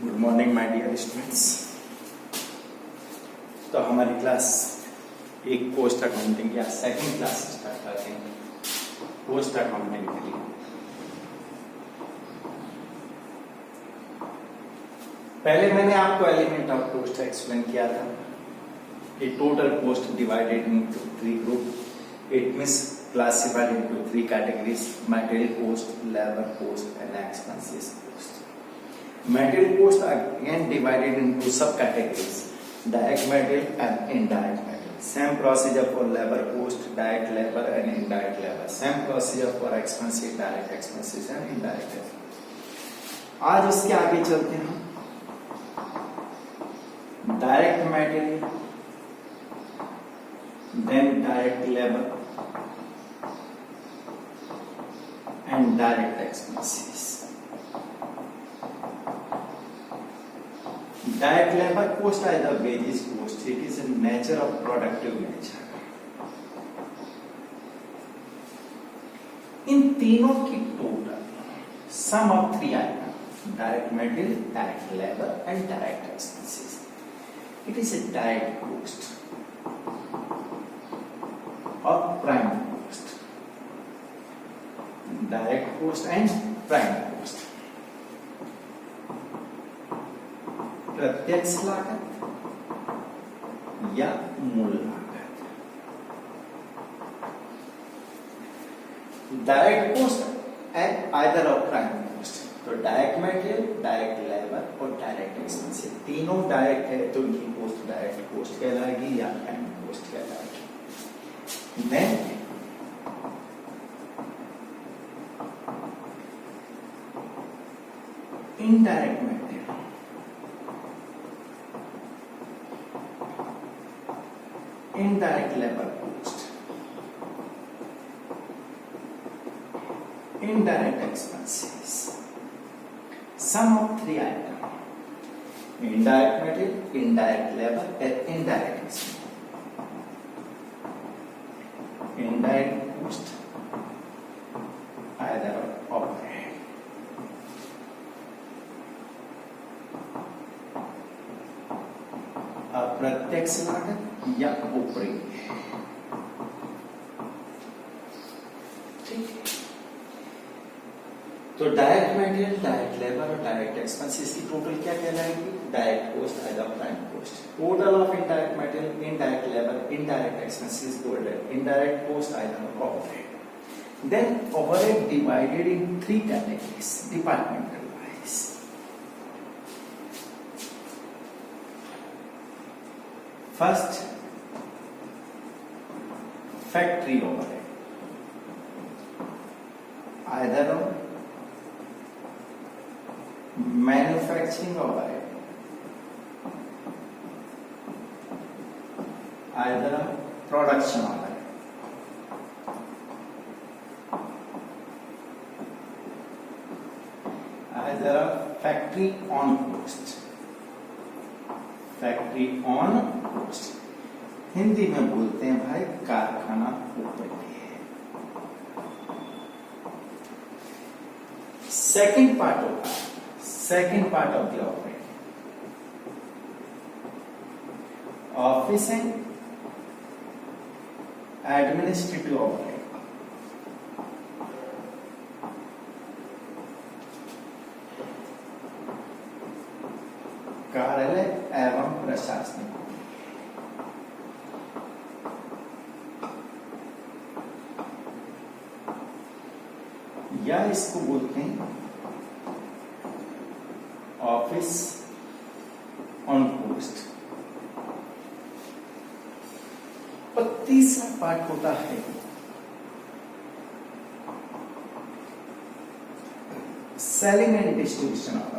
Good morning my dear students. तो हमारी class एक पोस्ट अकाउंटिंग या सेकंड क्लास स्टार्ट करते हैं पोस्ट अकाउंटिंग के लिए। पहले मैंने आपको एलिमेंट ऑफ पोस्ट एक्सप्लेन किया था कि total post divided into three group. It means classified into three categories: material cost, labor cost and expenses cost. Material cost again divided into subcategories: direct material and indirect material. Same procedure for labor cost, direct labor and indirect labor. Same procedure for expenses, direct expenses and indirect expenses. आज इसके आगे चलते हैं। Direct material, then direct labour and direct expenses. Direct labor cost is the wages cost. It is a nature of productive nature. इन तीनों की total sum of three items: direct material, direct labor and direct expenses. It is a direct cost or prime cost. Direct cost and prime cost. प्रत्यक्ष लागत या मूल लागत। Direct cost and either of prime cost. तो direct material, direct labour और direct expenses तीनों direct है तो इनकी कॉस्ट डायरेक्ट कॉस्ट कहलाएगी या प्राइम कॉस्ट कहलाएगी। Then indirect material, indirect labor cost, indirect expenses. Sum of three items: indirect material, indirect labor and indirect expense. Indirect cost either overhead. प्रत्यक्ष लागत या ऊपरी। ठीक है, तो डायरेक्ट मटेरियल, डायरेक्ट लेबर और डायरेक्ट एक्सपेंसेस की टोटल क्या कहलाएगी? Direct cost as a prime cost. Total of indirect material, indirect labour, indirect expenses total indirect cost as a overhead. Then overhead divided in three categories departmental wise. First, factory overhead, either manufacturing overhead, either production overhead, either factory on cost. Factory on cost Hindi में बोलते हैं भाई कारखाना ऊपर है। Second part of the operate, office and administrative operate. कार्यालय एवं प्रशासनिक। या इसको बोलते हैं ऑफिस ऑन कॉस्ट। और तीसरा पार्ट होता है सेलिंग एंड डिस्ट्रीब्यूशन ऑफ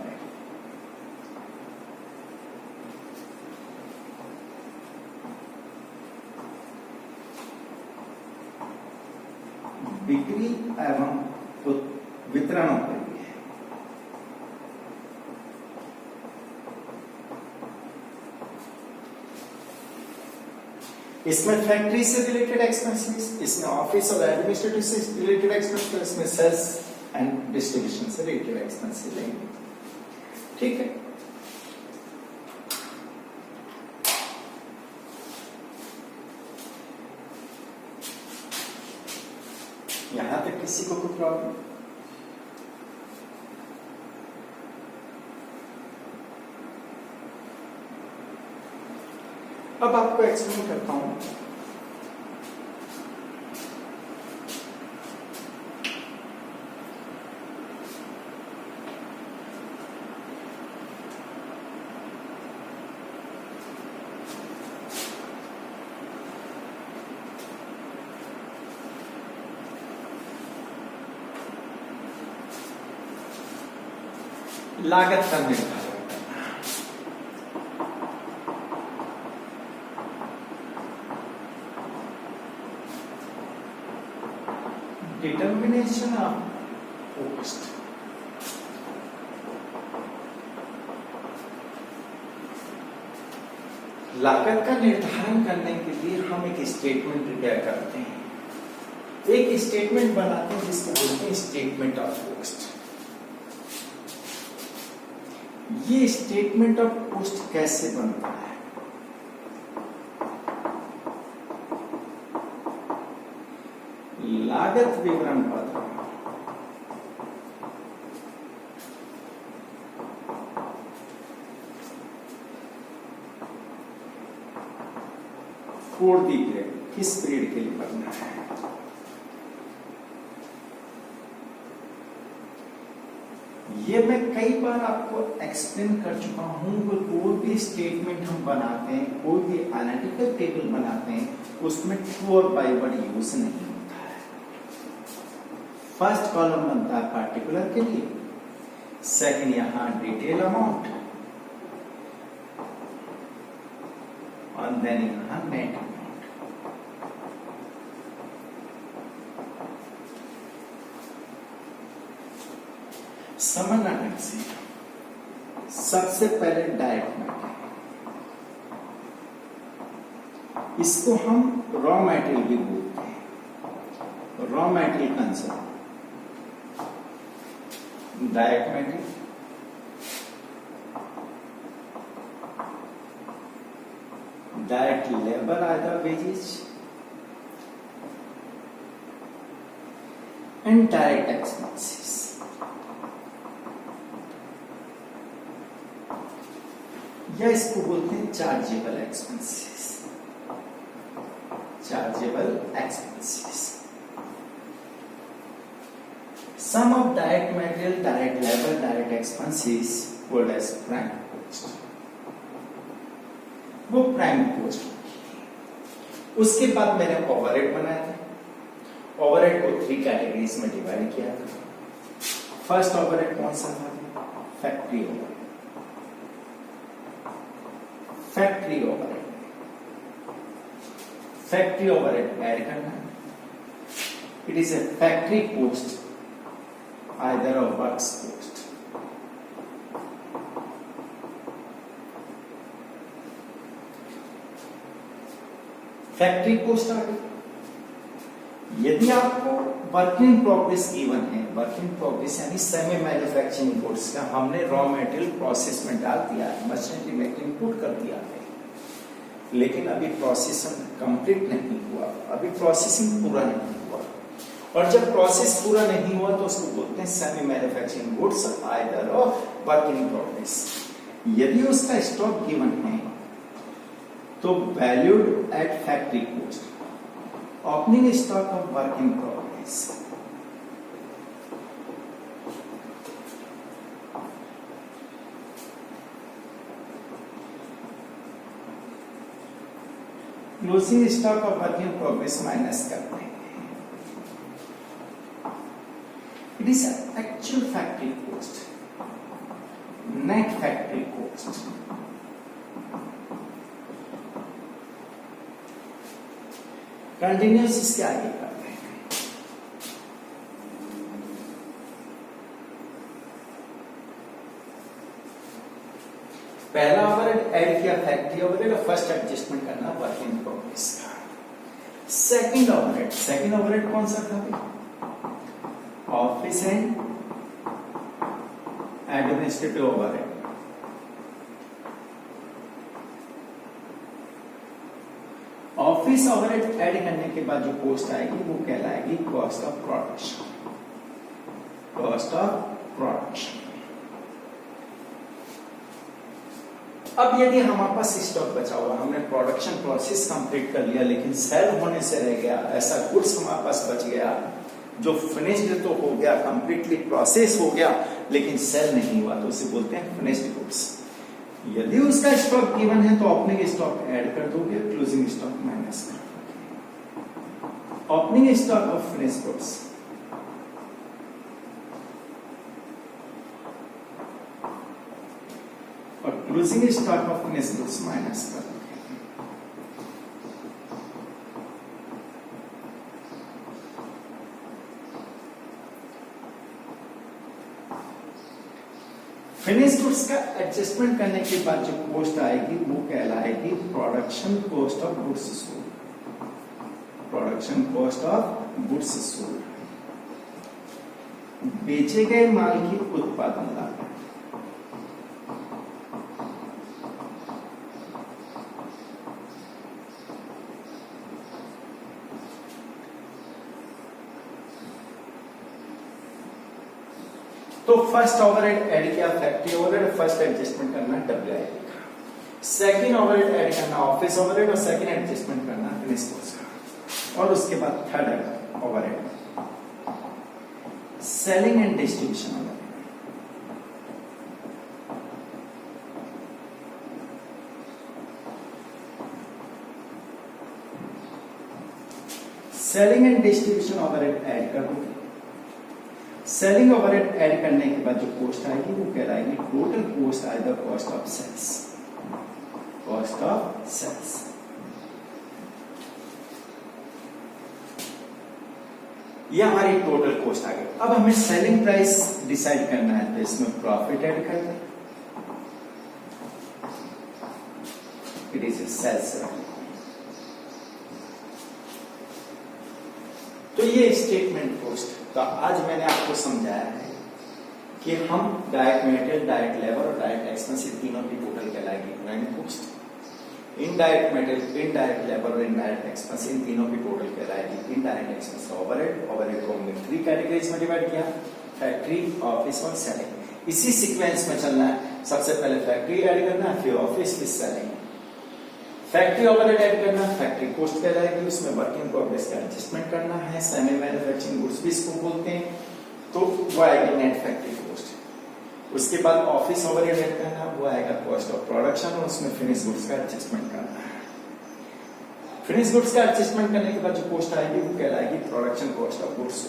बिक्री एवं वितरण के लिए। इसमें फैक्ट्री से रिलेटेड एक्सपेंसेस, इसमें ऑफिस और एडमिनिस्ट्रेटिव से रिलेटेड एक्सपेंसेस, इसमें सेल्स एंड डिस्ट्रीब्यूशन से रिलेटेड एक्सपेंसेस लेंगे। ठीक है, किसी को कोई प्रॉब्लम? अब आपको एक्सप्लेन करता हूं। लागत का निर्धारण करना। Determination of cost. लागत का निर्धारण करने के लिए हम एक स्टेटमेंट प्रिपेयर करते हैं, एक स्टेटमेंट बनाते हैं जिसको बोलते हैं स्टेटमेंट ऑफ कॉस्ट। ये स्टेटमेंट ऑफ कॉस्ट कैसे बनता है? लागत विवरण पत्र फॉर दी पीरियड, किस पीरियड के लिए बनना है? ये मैं कई बार आपको एक्सप्लेन कर चुका हूं कि कोई भी स्टेटमेंट हम बनाते हैं, कोई भी एनालिटिकल टेबल बनाते हैं, उसमें टू और बाय वर्ड यूज नहीं होता है। फर्स्ट कॉलम बनता है पार्टिकुलर के लिए, सेकंड यहां डिटेल अमाउंट, और देन यहां नेट अमाउंट। समझना ढंग से। सबसे पहले डायरेक्ट मटेरियल, इसको हम रॉ मटेरियल भी बोलते हैं, raw material concept. Direct material, direct labour either wages, and direct expenses. या इसको बोलते हैं chargeable expenses, chargeable expenses. Sum of direct material, direct labour, direct expenses called as prime cost. वो प्राइम कॉस्ट होगी। उसके बाद मैंने ओवरहेड बनाया था। ओवरहेड को 3 कैटेगरीज में डिवाइड किया था। फर्स्ट ओवरहेड कौन सा था? Factory overhead. Factory overhead, factory overhead add करना है। It is a factory cost either a works cost. Factory cost आ गई। यदि आपको वर्क इन प्रोग्रेस गिवन है, वर्क इन प्रोग्रेस यानी सेमी मैन्युफैक्चरिंग गुड्स का हमने रॉ मटेरियल प्रोसेस में डाल दिया है, मशीनरी में इनपुट कर दिया है, लेकिन अभी प्रोसेसिंग कंप्लीट नहीं हुआ, अभी प्रोसेसिंग पूरा नहीं हुआ। और जब प्रोसेस पूरा नहीं हुआ तो उसको बोलते हैं semi manufacturing goods either work in progress. यदि उसका स्टॉक गिवन है तो valued at factory cost, opening stock of work in progress. Closing stock of work in progress minus करते हैं। It is actual factory cost, net factory cost. Continuous इसके आगे करते हैं। पहला ओवरहेड ऐड किया फैक्ट्री ओवरहेड, और फर्स्ट एडजस्टमेंट करना वर्क इन प्रोग्रेस का। सेकंड ओवरहेड, सेकंड ओवरहेड कौन सा था? Office and administrative overhead. Office overhead add करने के बाद जो कॉस्ट आएगी वो कहलाएगी cost of production. Cost of production. अब यदि हमारे पास स्टॉक बचा हुआ, हमने प्रोडक्शन प्रोसेस कंप्लीट कर लिया लेकिन सेल होने से रह गया, ऐसा गुड्स हमारे पास बच गया जो फिनिश्ड तो हो गया, कंप्लीटली प्रोसेस हो गया लेकिन सेल नहीं हुआ, तो उसे बोलते हैं फिनिश्ड गुड्स। यदि उसका स्टॉक गिवन है तो ओपनिंग स्टॉक ऐड कर दोगे, क्लोजिंग स्टॉक माइनस कर दोगे। Opening stock of finished goods और closing stock of finished goods minus कर दोगे। फिनिश गुड्स का एडजस्टमेंट करने के बाद जो कॉस्ट आएगी वो कहलाएगी production cost of goods sold. Production cost of goods sold, बेचे गए माल की उत्पादन लागत। तो फर्स्ट ओवरहेड ऐड किया फैक्ट्री ओवरहेड, फर्स्ट एडजस्टमेंट करना WIP। सेकंड ओवरहेड ऐड करना ऑफिस ओवरहेड और सेकंड एडजस्टमेंट करना फिनिश गुड्स का। और उसके बाद third overhead selling and distribution overhead. Selling and distribution overhead add कर दो। सेलिंग ओवरहेड ऐड करने के बाद जो कॉस्ट आएगी वो कहलाएगी total cost, either cost of sales. Cost of sales. ये हमारी टोटल कॉस्ट आ गई। अब हमें सेलिंग प्राइस डिसाइड करना है तो इसमें प्रॉफिट ऐड कर दें। It is sales. तो ये स्टेटमेंट कॉस्ट। तो आज मैंने आपको समझाया है कि हम डायरेक्ट मटेरियल, डायरेक्ट लेबर और डायरेक्ट एक्सपेंस तीनों की टोटल कहलाएगी prime cost. Indirect material, indirect labour और इनडायरेक्ट एक्सपेंस इन तीनों की टोटल कहलाएगी इनडायरेक्ट एक्सपेंस। ओवरहेड, ओवरहेड को हमने 3 कैटेगरीज में डिवाइड किया, फैक्ट्री, ऑफिस और सेलिंग। इसी सीक्वेंस में चलना है। सबसे पहले फैक्ट्री ऐड करना है, फिर ऑफिस, फिर सेलिंग। फैक्ट्री ओवरहेड ऐड करना, फैक्ट्री कॉस्ट कहलाएगी, उसमें वर्क इन प्रोग्रेस का एडजस्टमेंट करना है, सेमी मैन्युफैक्चरिंग गुड्स भी इसको बोलते हैं, तो वो आएगी नेट फैक्ट्री कॉस्ट। उसके बाद ऑफिस ओवरहेड ऐड करना, वो आएगा कॉस्ट ऑफ प्रोडक्शन और उसमें फिनिश गुड्स का एडजस्टमेंट करना है। फिनिश गुड्स का एडजस्टमेंट करने के बाद जो कॉस्ट आएगी वो कहलाएगी प्रोडक्शन कॉस्ट ऑफ गुड्स।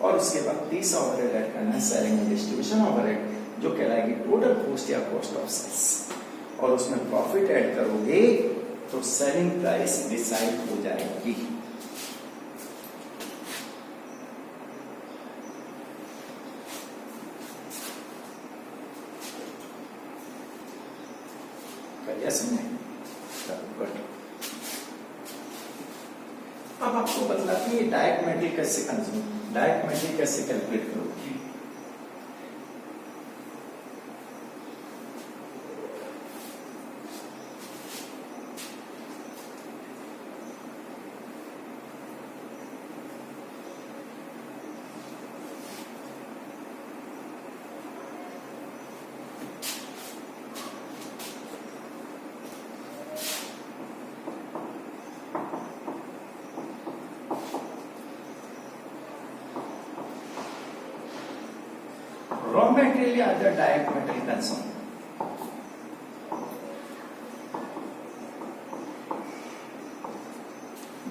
और उसके बाद तीसरा ओवरहेड ऐड करना है, सेलिंग एंड डिस्ट्रीब्यूशन ओवरहेड, जो कहलाएगी टोटल कॉस्ट या कॉस्ट ऑफ सेल्स। और उसमें प्रॉफिट ऐड करोगे तो सेलिंग प्राइस डिसाइड हो जाएगी। क्या समझे? अब आपको बतलाती है डायरेक्ट मटेरियल कैसे कंज्यूम, डायरेक्ट मटेरियल कैसे कैलकुलेट करोगे। raw material या other direct material consumed.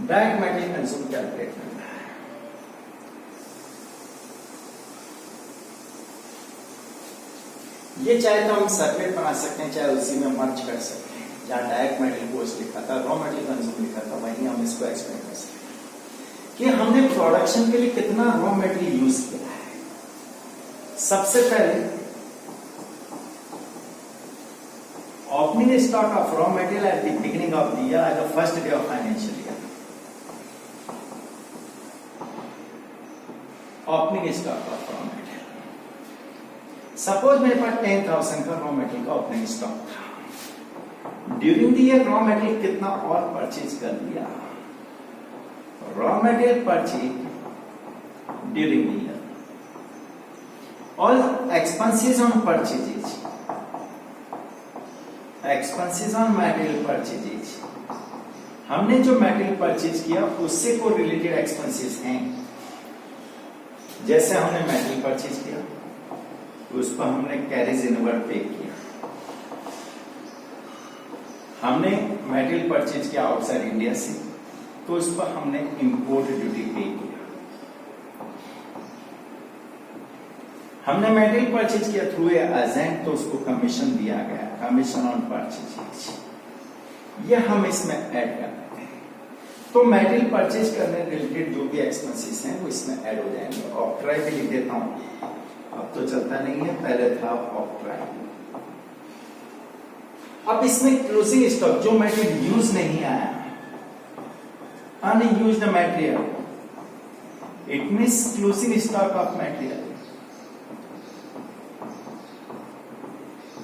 Direct material consume calculate करना है। ये चाहे तो हम सर्किट बना सकते हैं, चाहे उसी में मर्ज कर सकते हैं। जहां डायरेक्ट मटेरियल कॉस्ट लिखा था, रॉ मटेरियल कंज्यूम लिखा था, वहीं हम इसको एक्सप्लेन कर सकते हैं कि हमने प्रोडक्शन के लिए कितना रॉ मटेरियल यूज किया है। सबसे पहले opening stock of raw material at the beginning of the year, at the first day of financial year. Opening stock of raw material, suppose मेरे पास 10,000 का रॉ मटेरियल का ओपनिंग स्टॉक था। During the year raw material कितना और purchase कर लिया। Raw material purchase during the year All expenses on purchases, expenses on material purchases, हमने जो मटेरियल परचेज किया उससे को रिलेटेड एक्सपेंसेस हैं। जैसे हमने मटेरियल परचेज किया उस पर हमने कैरेज इनवर्ड पे किया, हमने मटेरियल परचेज किया आउटसाइड इंडिया से तो उस पर हमने इंपोर्ट ड्यूटी पे किया, हमने मटेरियल परचेज किया थ्रू एजेंट तो उसको कमीशन दिया गया, कमीशन ऑन परचेज, यह हम इसमें ऐड कर देते हैं। तो मटेरियल परचेज करने रिलेटेड जो भी एक्सपेंसेस हैं वो इसमें ऐड हो जाएंगे। ऑक्ट्राई भी लिख देता हूं, अब तो चलता नहीं है, पहले था ऑक्ट्राई। अब इसमें क्लोजिंग स्टॉक जो मटेरियल यूज नहीं आया, unused material, it means closing stock of material,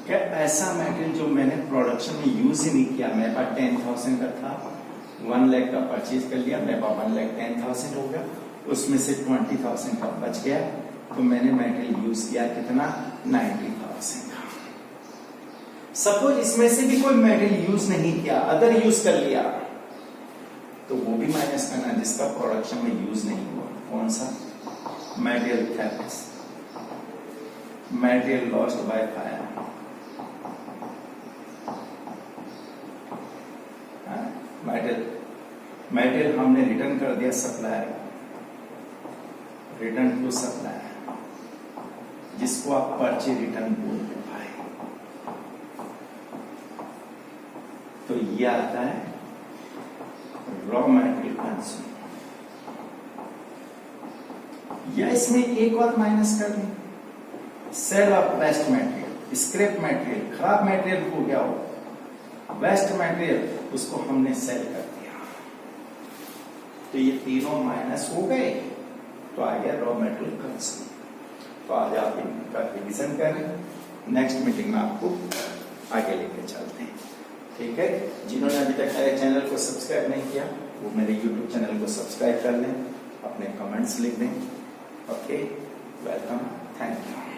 क्या ऐसा मटेरियल जो मैंने प्रोडक्शन में यूज ही नहीं किया, मेरे पास 10,000 का था, 1 लाख का परचेज कर लिया, मेरे पास 1,10,000 हो गया, उसमें से 20,000 का बच गया तो मैंने मटेरियल यूज किया कितना, 90,000 का। सपोज इसमें से भी कोई मटेरियल यूज नहीं किया, अदर यूज कर लिया, तो वो भी माइनस करना जिसका प्रोडक्शन में यूज नहीं हुआ। कौन सा, material theft, material lost by fire, material हमने रिटर्न कर दिया सप्लायर, रिटर्न टू सप्लायर, जिसको आप परचेज रिटर्न बोलते भाई, तो ये आता है रॉ मटेरियल कंज्यूम। या इसमें एक और माइनस कर दें, sale of waste material, scrap material, खराब मटेरियल हो गया हो, वेस्ट मटेरियल उसको हमने सेल कर दिया, तो ये तीनों माइनस हो गए, तो आ गया रॉ मटेरियल कंज्यूम। तो आज आप इनका रिवीजन करें, नेक्स्ट मीटिंग में आपको आगे लेके चलते हैं, ठीक है। जिन्होंने अभी तक मेरे चैनल को सब्सक्राइब नहीं किया वो मेरे यूट्यूब चैनल को सब्सक्राइब कर लें, अपने कमेंट्स लिख दें। Okay, welcome, thank you.